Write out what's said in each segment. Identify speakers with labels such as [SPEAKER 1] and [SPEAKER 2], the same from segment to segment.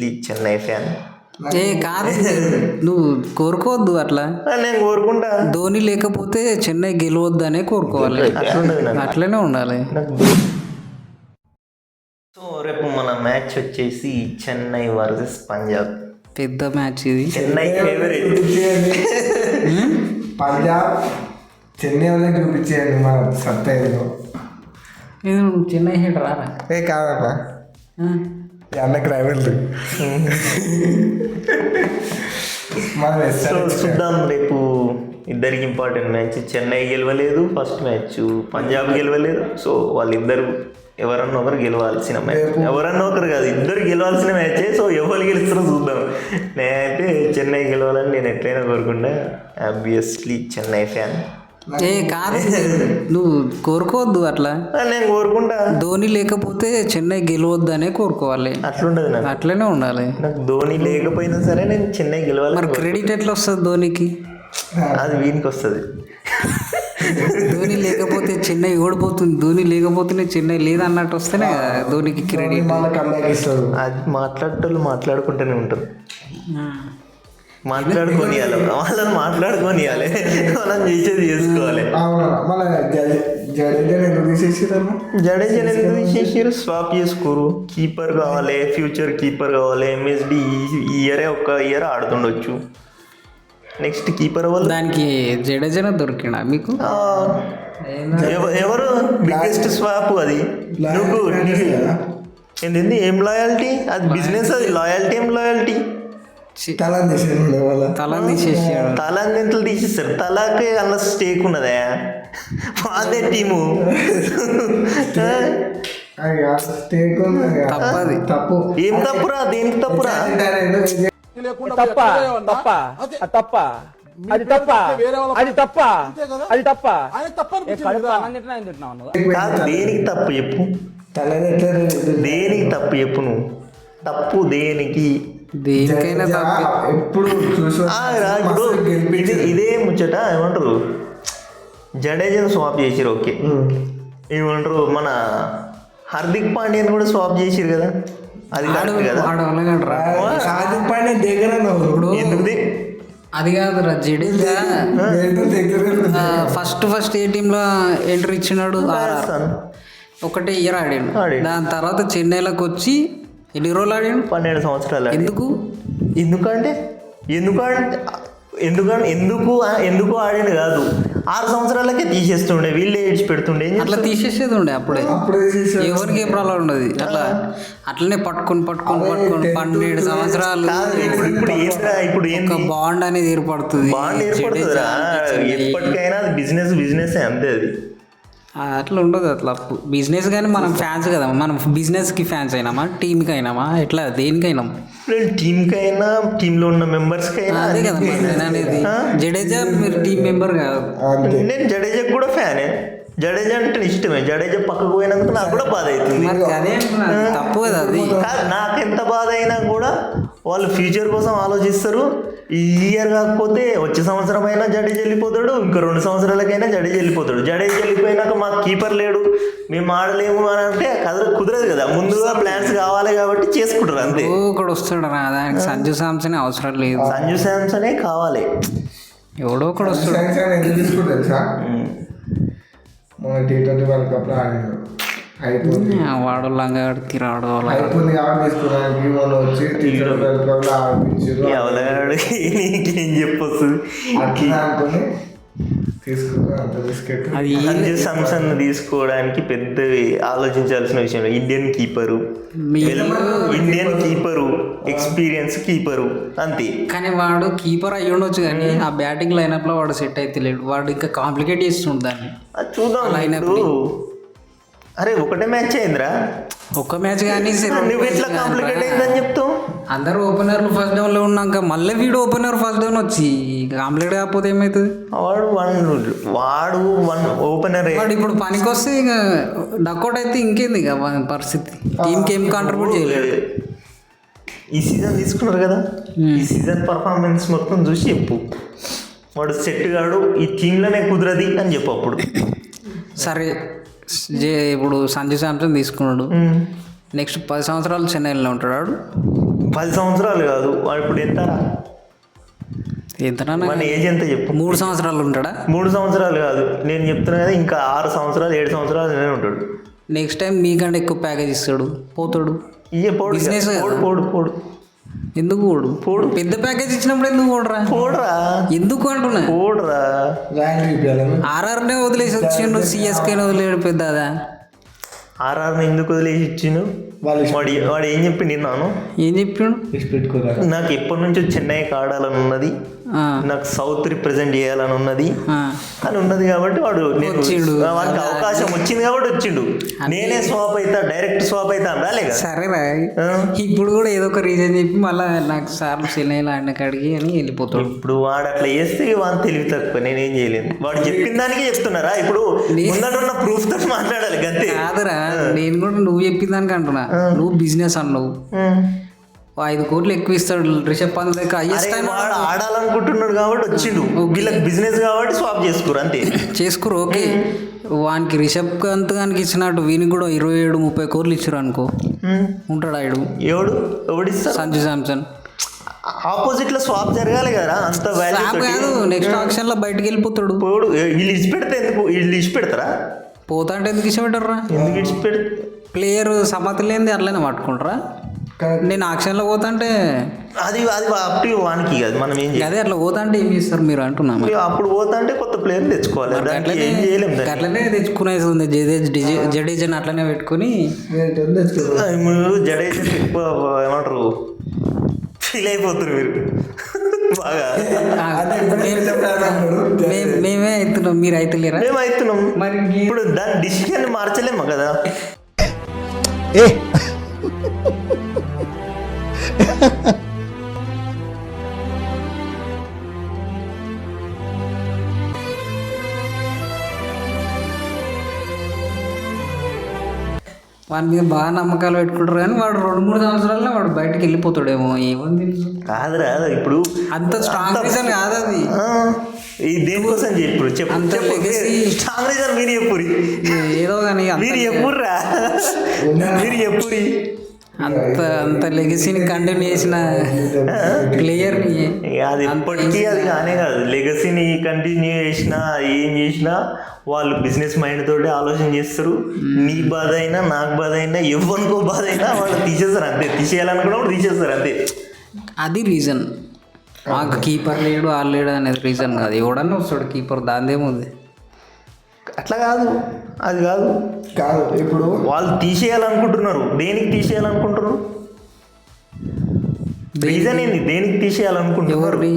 [SPEAKER 1] Obviously Chennai fan.
[SPEAKER 2] ఏ కాదు, నువ్వు కోరుకోవద్దు అట్లా.
[SPEAKER 1] నేను కోరుకుంటా
[SPEAKER 2] ధోని లేకపోతే చెన్నై గెలవద్దనే కోరుకోవాలి. అట్లనే ఉండాలి.
[SPEAKER 1] సో రేపు మన మ్యాచ్ వచ్చేసి చెన్నై వర్సెస్ పంజాబ్.
[SPEAKER 2] పెద్ద మ్యాచ్ ఇది.
[SPEAKER 1] చెన్నై ఫేవరెట్.
[SPEAKER 3] పంజాబ్ చెన్నై వాళ్ళకి చూపించేయండి మన సత్తా ఏదో.
[SPEAKER 2] చెన్నై హెడ్ రారా?
[SPEAKER 3] ఏ కాదన్నా, అన్నకి రైవల్రీ.
[SPEAKER 1] సో చూద్దాం రేపు ఇద్దరికి ఇంపార్టెంట్ మ్యాచ్. చెన్నై గెలవలేదు ఫస్ట్ మ్యాచ్, పంజాబ్ గెలవలేదు. సో వాళ్ళిద్దరు ఎవరన్నా ఒకరు గెలవాల్సిన మ్యాచ్. ఎవరన్నా ఒకరు కాదు, ఇద్దరు గెలవాల్సిన మ్యాచే. సో ఎవరు గెలుస్తారో చూద్దాం. నేనైతే చెన్నై గెలవాలని నేను ఎట్లయినా కోరుకుంటా. Obviously Chennai fan.
[SPEAKER 2] ఏ కాదు, నువ్వు కోరుకోవద్దు అట్లా.
[SPEAKER 1] నేను కోరుకుంటా
[SPEAKER 2] ధోని లేకపోతే చెన్నై గెలవద్దనే కోరుకోవాలి.
[SPEAKER 1] అట్లుండదు నాకు.
[SPEAKER 2] అట్లనే ఉండాలి.
[SPEAKER 1] నాకు ధోని లేకపోయినా సరే నేను చెన్నై గెలవాలి.
[SPEAKER 2] మరి క్రెడిట్ ఎట్లా వస్తుంది ధోనికి?
[SPEAKER 1] అది వీనికి వస్తుంది.
[SPEAKER 2] ధోని లేకపోతే చెన్నై ఓడిపోతుంది, ధోని లేకపోతేనే చెన్నై లేదన్నట్టు వస్తేనే ధోనికి క్రెడిట్.
[SPEAKER 1] అది మాట్లాడేటోళ్ళు మాట్లాడుకుంటూనే ఉంటారు. మాట్లాడుకోనియాలి, వాళ్ళని మాట్లాడుకోనియాలి, వాళ్ళని చేసేది చేసుకోవాలి.
[SPEAKER 3] జడేజా
[SPEAKER 1] ఎందుకు తీసేసారు? స్వాప్ చేసుకోరు. కీపర్ కావాలి, ఫ్యూచర్ కీపర్ కావాలి. ఎంఎస్డి ఈ ఇయరే ఒక్క ఇయర్ ఆడుతుండొచ్చు. నెక్స్ట్ కీపర్ వాళ్ళు
[SPEAKER 2] దానికి జడేజా దొరికినా మీకు?
[SPEAKER 1] ఎవరు బిగ్గెస్ట్ స్వాప్ అది? నువ్వు ఏంటి? ఏం లాయాలిటీ అది? బిజినెస్ అది. లాయాలిటీ ఏం లాయాలిటీ?
[SPEAKER 2] తలని తీసేసాడు.
[SPEAKER 1] తలని ఎంత తీసేస్తారు? తలకి అన్న స్టేక్ ఉన్నదా? అదే టీము.
[SPEAKER 2] తప్పు.
[SPEAKER 1] ఏం తప్పురా? దేనికి తప్పురా? కాదు, దేనికి తప్పు చెప్పు. దేనికి తప్పు చెప్పు నువ్వు. తప్పు దేనికి?
[SPEAKER 2] దేనికైనా
[SPEAKER 3] ఎప్పుడు
[SPEAKER 1] ఇదే ముచ్చట. ఏమంటారు, జడేజాను స్వాప్ చేసిరు. ఓకే, ఏమంటారు, మన హార్దిక్ పాండ్యాని కూడా స్వాప్ చేసిరు కదా. అది కాదు కదా.
[SPEAKER 3] హార్దిక్ పాండ్యా దగ్గర
[SPEAKER 1] ఎందుకు?
[SPEAKER 2] అది కాదురా, జడేజా ఫస్ట్ ఏ టీంలో ఎంట్రీ ఇచ్చినాడు? ఒకటే ఇయర్ ఆడాడు. దాని తర్వాత చెన్నైలోకి వచ్చి ఎన్ని రోజులు ఆడాడు?
[SPEAKER 1] 12 సంవత్సరాలు. ఎందుకు ఆడాడు కాదు, 6 సంవత్సరాలకే తీసేస్తుండే. వీళ్ళే ఏడ్చి పెడుతుండే.
[SPEAKER 2] అట్లా తీసేసేది ఉండే అప్పుడే. ఎవరికి ఏ ప్రాబ్లం ఉండదు. అట్లనే పట్టుకొని 12 సంవత్సరాలు
[SPEAKER 1] ఇప్పుడు
[SPEAKER 2] ఒక బాండ్ అనేది ఏర్పడుతుంది.
[SPEAKER 1] ఎప్పటికైనా అది బిజినెస్ అంతే. అది
[SPEAKER 2] అట్లా ఉండదు. అట్లా బిజినెస్. కానీ మనం ఫ్యాన్స్ కదా, మనం బిజినెస్కి ఫ్యాన్స్ అయినామా, టీంకి అయినామా, ఎట్లా దేనికైనా?
[SPEAKER 1] టీంకి అయినా, టీంలో ఉన్న మెంబర్స్కి అయినా.
[SPEAKER 2] అదే కదా అనేది. జడేజా మీరు టీం మెంబర్ కాదు.
[SPEAKER 1] నేను జడేజాకి కూడా ఫ్యానే. జడేజా అంటే ఇష్టమే. జడేజా పక్కకు పోయినందుకు నాకు కూడా బాధ అవుతుంది.
[SPEAKER 2] తప్పు కదా అది.
[SPEAKER 1] నాకు ఎంత బాధ అయినా కూడా వాళ్ళు ఫ్యూచర్ కోసం ఆలోచిస్తారు. ఈ ఇయర్ కాకపోతే వచ్చే సంవత్సరం అయినా జడేజా వెళ్ళిపోతాడు, ఇంకా 2 సంవత్సరాలకైనా జడేజా వెళ్ళిపోతాడు. జడేజా వెళ్ళిపోయినాక మాకు కీపర్ లేడు, మేము ఆడలేము అని అంటే కుదరదు కదా. ముందుగా ప్లాన్స్ కావాలి కాబట్టి చేసుకుంటారు అంతే.
[SPEAKER 2] ఒకడు వస్తాడు రా, దానికి సంజు శాంసన్ అవసరం లేదు.
[SPEAKER 1] సంజు శాంసనే కావాలి.
[SPEAKER 2] ఎవడో ఒకడు వస్తాడు.
[SPEAKER 3] T20 వరల్డ్ కప్ లో ఆడాడు. అయిపోయింది,
[SPEAKER 2] వాడు లంగాడికి రాడు.
[SPEAKER 3] అయిపోయింది కాబట్టి తీసుకోవడానికి వాళ్ళు వచ్చి T20 వరల్డ్ కప్ లో ఆడిపించారు.
[SPEAKER 1] ఏం చెప్పొస్తుంది
[SPEAKER 3] అట్లా అనుకుని
[SPEAKER 1] అది. సంజు శాంసన్ తీసుకోవడానికి పెద్ద ఆలోచించాల్సిన విషయం. ఇండియన్ కీపరు, ఎక్స్పీరియన్స్ కీపరు అంతే.
[SPEAKER 2] కానీ వాడు కీపర్ అయ్యి ఉండొచ్చు, కానీ ఆ బ్యాటింగ్ లైనప్ లో వాడు సెట్ అయితే లేడు. వాడు ఇంకా కాంప్లికేట్ చేస్తుండు దాన్ని.
[SPEAKER 1] చూద్దాం లైనప్. అరే ఒకటే మ్యాచ్ అయిందిరా.
[SPEAKER 2] ఒక్క మ్యాచ్ కానీ
[SPEAKER 1] ఎట్లా కాంప్లికేట్ అయిందని చెప్తావు?
[SPEAKER 2] అందరూ ఓపెనర్లు ఫస్ట్ డౌన్ లో ఉన్నాక మళ్ళీ వీడు ఓపెనర్ ఫస్ట్ డౌన్ వచ్చి కాంప్లీట్ కాకపోతే ఏమవుతుంది?
[SPEAKER 1] వాడు ఓపెనర్.
[SPEAKER 2] వాడు ఇప్పుడు పనికి వస్తే ఇక డక్అవుట్ అయితే ఇంకేంది ఇక పరిస్థితి. టీంకి ఏం కాంట్రిబ్యూట్ చేయలేడు.
[SPEAKER 1] ఈ సీజన్ తీసుకున్నారు కదా, ఈ సీజన్ పర్ఫార్మెన్స్ మొత్తం చూసి చెప్పు. వాడు సెట్ కాడు, ఈ టీంలోనే కుదరది అని చెప్పు. అప్పుడు
[SPEAKER 2] సరే, ఇప్పుడు సంజు శాంసన్ తీసుకున్నాడు. నెక్స్ట్ 10 సంవత్సరాలు చెన్నైలో ఉంటాడు.
[SPEAKER 1] 10 సంవత్సరాలు కాదు వాడు ఇప్పుడు ఎంతరా
[SPEAKER 2] ఎంతనా
[SPEAKER 1] మన ఏజ్ ఎంత చెప్పు
[SPEAKER 2] 3 సంవత్సరాలు ఉంటాడా?
[SPEAKER 1] 3 సంవత్సరాలు కాదు నేను చెప్తున్నా కదా, ఇంకా 6 సంవత్సరాలు 7 సంవత్సరాలు నేను ఉంటాడు.
[SPEAKER 2] నెక్స్ట్ టైం మీకంటే ఎక్కువ ప్యాకేజ్ ఇస్తాడు, పోతాడు.
[SPEAKER 1] ఇయ్యే పోడు
[SPEAKER 2] Business కదా.
[SPEAKER 1] పోడు పోడు
[SPEAKER 2] ఎందుకు పోడు? పెద్ద ప్యాకేజ్ ఇచ్చినప్పుడు ఎందుకు పోడరా?
[SPEAKER 1] పోడురా
[SPEAKER 2] ఎందుకు అంటున్నా?
[SPEAKER 1] పోడురా.
[SPEAKER 3] ర్యాంక్ ఇప్పించాలని
[SPEAKER 2] ఆర్ఆర్నే వదిలేసి వచ్చిండు, సిఎస్కేనే వదిలేడు పెద్ద అదా?
[SPEAKER 1] ఆర్ఆర్ని ఎందుకు వదిలేసి ఇచ్చిండు?
[SPEAKER 3] వాళ్ళు
[SPEAKER 1] వాడు ఏం చెప్పి నిన్నాను,
[SPEAKER 2] ఏం చెప్పిండు?
[SPEAKER 3] పెట్టుకోరా.
[SPEAKER 1] నాకు ఎప్పటి నుంచో చెన్నైకి ఆడాలని ఉన్నది,
[SPEAKER 2] ఆ,
[SPEAKER 1] నాకు సౌత్ రిప్రజెంట్ చేయాలని ఉన్నది
[SPEAKER 2] ఆ.
[SPEAKER 1] అని ఉన్నది కాబట్టి వాడు
[SPEAKER 2] వచ్చిండు.
[SPEAKER 1] వాడికి అవకాశం వచ్చింది కాబట్టి వచ్చిండు. నేనే స్వాప్ అవుతా, డైరెక్ట్ స్వాప్ అవుతా అని రాలేగా.
[SPEAKER 2] సరేరా, ఇప్పుడు కూడా ఏదో ఒక రీజన్ చెప్పి మళ్ళీ నాకు సార్లు చెన్నైలో ఆడినకి అడిగి అని వెళ్ళిపోతాడు.
[SPEAKER 1] ఇప్పుడు వాడు అట్లా చేస్తే వాడు తెలివి తక్కువ, నేనేం చేయలేదు. వాడు చెప్పిన దానికి చెప్తున్నారా? ఇప్పుడు ముందడున్న ప్రూఫ్ తో మాట్లాడాలి గంతే.
[SPEAKER 2] కాదురా, నేను కూడా నువ్వు చెప్పిన దానికి అంటున్నా. నువ్వు బిజినెస్ అన్నావు, 5 కోట్లు ఎక్కువ ఇస్తాడు రిషబ్ పంత్ దగ్గర. హైయెస్ట్ టైం
[SPEAKER 1] వాడు ఆడాలనుకుంటున్నాడు కాబట్టి వచ్చిండు, వీళ్ళకి బిజినెస్ కాబట్టి స్వాప్ చేసుకోరు అంతే.
[SPEAKER 2] చేసుకోరు, ఓకే. వానికి రిషబ్ పంత్ గానికి ఇచ్చినట్టు వీనికి కూడా 27-30 కోట్లు ఇచ్చారు అనుకో, ఉంటాడు ఆడు.
[SPEAKER 1] ఎవడిస్తారు?
[SPEAKER 2] సంజు శాంసన్
[SPEAKER 1] ఆపోజిట్ లో స్వాప్ జరగాలి కదా, అంత వాల్యూ
[SPEAKER 2] కాదు. నెక్స్ట్ ఆప్షన్ లో బయటకు వెళ్ళిపోతాడు.
[SPEAKER 1] పోడు. వీళ్ళు ఇచ్చి పెడితే ఎందుకు, వీళ్ళు ఇచ్చి పెడతారా?
[SPEAKER 2] పోతా అంటే ఎందుకు ఇష్టపెట్టారా?
[SPEAKER 1] ఎందుకు ఇచ్చి పెడతారు?
[SPEAKER 2] ప్లేయర్ సమ్మతి లేనిది అట్లనే పట్టుకుంటారా? నేను ఆక్షన్లో పోతా అంటే
[SPEAKER 1] అది అప్పుడు వానికి కాదు, మనం ఏం చేయాలి?
[SPEAKER 2] అదే అట్లా పోతా అంటే ఏం చేస్తారు మీరు అంటున్నా.
[SPEAKER 1] అప్పుడు పోతా అంటే కొత్త ప్లేయర్ తెచ్చుకోవాలి, దాంట్లో ఏం చేయలేము.
[SPEAKER 2] అట్లనే తెచ్చుకునేది ఉంది. జడేజాని అట్లనే పెట్టుకుని
[SPEAKER 1] జడేజా ఎక్కువ ఏమంటారు ఫీల్ అయిపోతారు మీరు బాగా.
[SPEAKER 2] మేమే అవుతున్నాం, మీరు అవుతలేరా?
[SPEAKER 1] మేము అవుతున్నాం.
[SPEAKER 2] మరి
[SPEAKER 1] ఇప్పుడు దాని డిసిషన్ మార్చలేము కదా.
[SPEAKER 2] వాడి మీద బాగా నమ్మకాలు పెట్టుకుంటారు కానీ వాడు 2-3 సంవత్సరాల్లో వాడు బయటకు వెళ్ళిపోతాడేమో, ఏముంది
[SPEAKER 1] కాదురా. ఇప్పుడు
[SPEAKER 2] అంత స్ట్రాంగ్ రీజన్ కాదు అది.
[SPEAKER 1] ఈ దేనికోసం చెప్పు
[SPEAKER 2] అంత legacy.
[SPEAKER 1] స్ట్రాంగ్ రీజన్ మీరు చెప్పురి,
[SPEAKER 2] ఏదో కానీ
[SPEAKER 1] మీరు చెప్పుర్రా, మీరు చెప్పురి.
[SPEAKER 2] అంత లెగసీని కంటిన్యూ చేసిన ప్లేయర్ని
[SPEAKER 1] అది ఇప్పటికీ అది కానే కాదు. లెగసీని కంటిన్యూ చేసినా ఏం చేసినా వాళ్ళు బిజినెస్ మైండ్ తోటి ఆలోచన చేస్తారు. నీ బాధ అయినా నాకు బాధ అయినా ఎవరికో బాధ అయినా వాళ్ళు తీసేస్తారు అంతే. తీసేయాలనుకున్నప్పుడు తీసేస్తారు అంతే.
[SPEAKER 2] అది రీజన్. మాకు కీపర్ లేడు వాళ్ళు లేడు అనేది రీజన్ కాదు. ఎవడన్నా వస్తాడు కీపర్, దానిదేముంది.
[SPEAKER 1] అట్లా కాదు, అది కాదు.
[SPEAKER 3] ఇప్పుడు
[SPEAKER 1] వాళ్ళు తీసేయాలనుకుంటున్నారు. దేనికి తీసేయాలనుకుంటున్నారు? రీజన్ ఏంది? దేనికి తీసేయాలనుకుంటున్నారు?
[SPEAKER 2] ఎవరిని?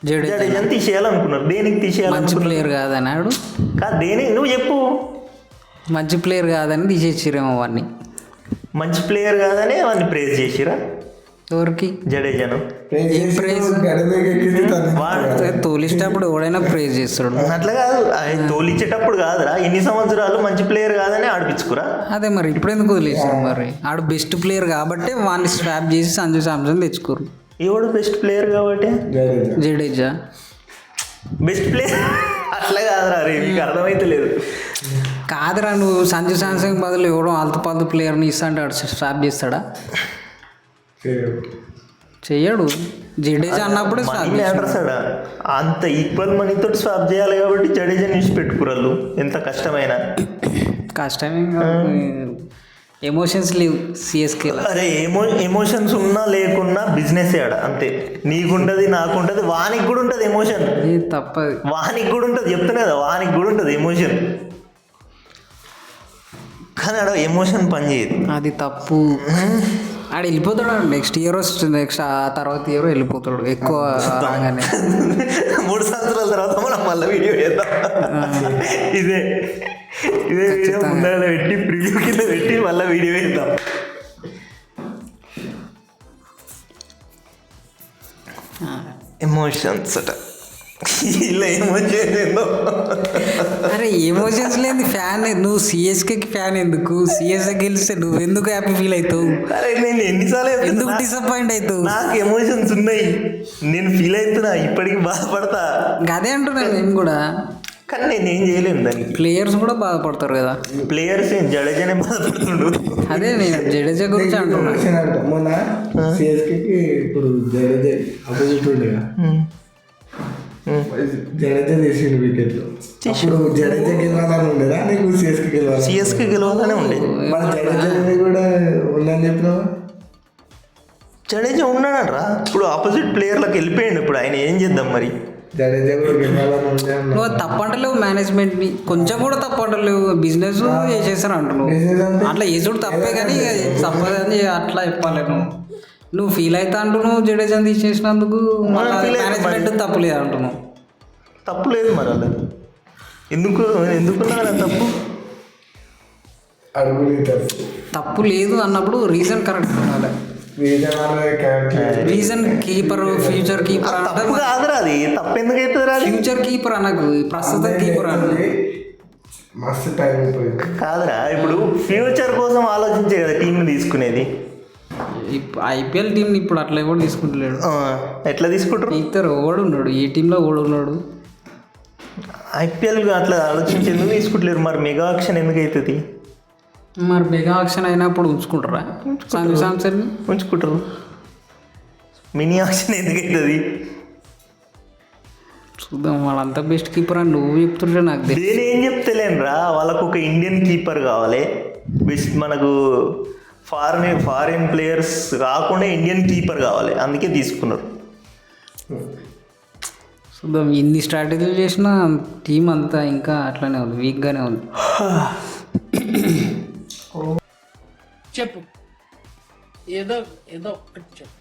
[SPEAKER 1] జడేజాని తీసేయాలనుకున్నారు. దేనికి
[SPEAKER 2] మంచి
[SPEAKER 1] తీసేయాలనుకున్నారు?
[SPEAKER 2] ప్లేయర్ కాదని ఆడు
[SPEAKER 1] కాదు, దేనికి నువ్వు చెప్పు.
[SPEAKER 2] మంచి ప్లేయర్ కాదని తీసేసిరేమో వాడిని.
[SPEAKER 1] మంచి ప్లేయర్ కాదని వాడిని ప్రేజ్ చేసిరా.
[SPEAKER 2] ఎవరికి?
[SPEAKER 1] జడేజాను.
[SPEAKER 2] ఏం ప్రైజ్? తోలిచ్చేటప్పుడు ఎవడైనా ప్రైజ్ చేస్తాడు.
[SPEAKER 1] అట్లా కాదు, తోలిచ్చేటప్పుడు కాదురా. ఇన్ని సంవత్సరాలు మంచి ప్లేయర్ కాదని ఆడిపించుకురా.
[SPEAKER 2] అదే మరి ఇప్పుడు ఎందుకు వదిలేసారు? మరి ఆడు బెస్ట్ ప్లేయర్ కాబట్టి వాడిని స్వాప్ చేసి సంజు శాంసన్ తెచ్చుకోరు.
[SPEAKER 1] ఎవడు బెస్ట్ ప్లేయర్ కాబట్టి?
[SPEAKER 2] జడేజా
[SPEAKER 1] బెస్ట్ ప్లేయర్ అట్లా కాదురా. రే మీకు అర్థమైతే లేదు.
[SPEAKER 2] కాదురా, నువ్వు సంజు శాంసన్ బదులు ఎవడో అల్తపాల్తు ప్లేయర్ని ఇస్తా అంటే ఆడు స్వాప్ చేస్తాడా? చెయ్యడు. జడేజా అన్నప్పుడు
[SPEAKER 1] అంత ఈక్వల్ మనీతో స్వాప్ చేయాలి కాబట్టి జడేజా నుంచి పెట్టుకురాళ్ళు. ఎంత కష్టమైనా
[SPEAKER 2] కష్టమే. ఎమోషన్స్ లేవు సిఎస్కే.
[SPEAKER 1] అరే ఎమోషన్స్ ఉన్నా లేకున్నా బిజినెస్ ఆడ అంతే. నీకుంటది నాకుంటది, వానికి కూడా ఉంటుంది ఎమోషన్.
[SPEAKER 2] తప్పదు,
[SPEAKER 1] వానికి కూడా ఉంటుంది. చెప్తున్నా కదా, వానికి కూడా ఉంటుంది ఎమోషన్. కానీ ఆడ ఎమోషన్ పని చేయదు.
[SPEAKER 2] అది తప్పు. ఆడ వెళ్ళిపోతాడు. నెక్స్ట్ ఇయర్ వస్తుంది, నెక్స్ట్ ఆ తర్వాత ఇయర్ వెళ్ళిపోతాడు. ఎక్కువ
[SPEAKER 1] 3 సంవత్సరాల తర్వాత మనం మళ్ళీ వీడియో చేద్దాం. ఇదే వీడియో ముందర పెట్టి ప్రివ్యూ కింద పెట్టి మళ్ళీ వీడియో వేద్దాం. ఎమోషన్స్ అట ఇలా ఎమోషన్ ఏందో.
[SPEAKER 2] అరే ఎమోషన్స్ లేదు ఫ్యాన్. నువ్వు సిఎస్కేకి ఫ్యాన్ ఎందుకు? సిఎస్కే గెలిస్తే నువ్వు ఎందుకు హ్యాపీ ఫీల్ అవుతావు?
[SPEAKER 1] అరే నేను ఎన్నిసార్లు
[SPEAKER 2] ఎందుకు డిసప్పాయింట్ అవుతావు?
[SPEAKER 1] నాకు ఎమోషన్స్ ఉన్నాయి, నేను ఫీల్ అవుతున్నా, ఇప్పటికి బాధపడతా.
[SPEAKER 2] అదే అంటున్నాను నేను కూడా.
[SPEAKER 1] కానీ నేను ఏం చేయలేను దానికి.
[SPEAKER 2] ప్లేయర్స్ కూడా బాధపడతారు కదా.
[SPEAKER 1] ప్లేయర్స్ జడేజానే బాధపడుతుండు.
[SPEAKER 2] అదే నేను జడేజా గురించి అంటున్నా.
[SPEAKER 3] మొన్న సిఎస్కేకి ఇప్పుడు జడేజా అపోజిట్ ఉండేగా, జడేజా తీసిండు వికెట్లు. అప్పుడు జడేజా గెలవాలని ఉండేదా నీకు?
[SPEAKER 1] సిఎస్కే గెలవాలనే ఉండేది.
[SPEAKER 3] మన జడేజా కూడా ఉందని చెప్పినావా?
[SPEAKER 1] జడేజా ఉన్నాడరా, ఇప్పుడు ఆపోజిట్ ప్లేయర్లకు వెళ్ళిపోయాడు. ఇప్పుడు ఆయన ఏం చేద్దాం మరి?
[SPEAKER 3] జడేజా కూడా గెలవాలని ఉండే అన్నా.
[SPEAKER 2] నువ్వు తప్పంటలేవు, మేనేజ్మెంట్ని కొంచెం కూడా తప్పంటలేవు. బిజినెస్ చేసేసారు అంటున్నావు. అట్లా చేసుడు తప్పే, కానీ తప్పదని అట్లా చెప్పాలి. నువ్వు ఫీల్ అవుతా అంటున్నావు జడేజాని తీసేసినందుకు. మేనేజ్మెంట్ తప్పులేదు అంటున్నావు.
[SPEAKER 1] తప్పు లేదు మరి అలా ఎందుకున్నా తప్పు?
[SPEAKER 2] తప్పు లేదు అన్నప్పుడు రీజన్ కరెక్ట్ ఉండాలి. రీజన్ కీపర్, ఫ్యూచర్ కీపర్
[SPEAKER 1] కాదురా. అది తప్పు ఎందుకు అవుతుంది?
[SPEAKER 2] ఫ్యూచర్ కీపర్ అనకు, ప్రస్తుతం కీపర్ అన్నది
[SPEAKER 3] మస్తు టైం అయిపోయింది
[SPEAKER 1] కాదురా. ఇప్పుడు ఫ్యూచర్ కోసం ఆలోచించే కదా టీంని తీసుకునేది.
[SPEAKER 2] ఐపీఎల్ టీంని ఇప్పుడు అట్లా ఎవడు తీసుకుంటలేడు.
[SPEAKER 1] ఎట్లా తీసుకుంటారు?
[SPEAKER 2] ఇద్దరు ఓడు ఉన్నాడు, ఏ టీంలో ఓడు ఉన్నాడు.
[SPEAKER 1] ఐపీఎల్ అట్లా ఆలోచించి ఎందుకు తీసుకుంటలేరు మరి? మెగా ఆక్షన్ ఎందుకు అవుతుంది
[SPEAKER 2] మరి? మెగా ఆక్షన్ అయినప్పుడు ఉంచుకుంటారా సంజు శాంసన్ని?
[SPEAKER 1] ఉంచుకుంటారు. మినీ ఆక్షన్ ఎందుకు అవుతుంది
[SPEAKER 2] చూద్దాం. వాళ్ళంతా బెస్ట్ కీపర్ అని నువ్వు చెప్తుంటే నాకు తెలియదు.
[SPEAKER 1] నేను ఏం చెప్తలేను రా. వాళ్ళకు ఒక ఇండియన్ కీపర్ కావాలి. బెస్ట్ మనకు ఫారిన్ ప్లేయర్స్ కాకుండా ఇండియన్ కీపర్ కావాలి, అందుకే తీసుకున్నారు.
[SPEAKER 2] చూద్దాం. ఇన్ని స్ట్రాటజీలు చేసిన టీం అంతా ఇంకా అట్లానే ఉంది, వీక్గానే ఉంది.
[SPEAKER 4] చెప్పు, ఏదో ఏదో ఒకటి చెప్పు.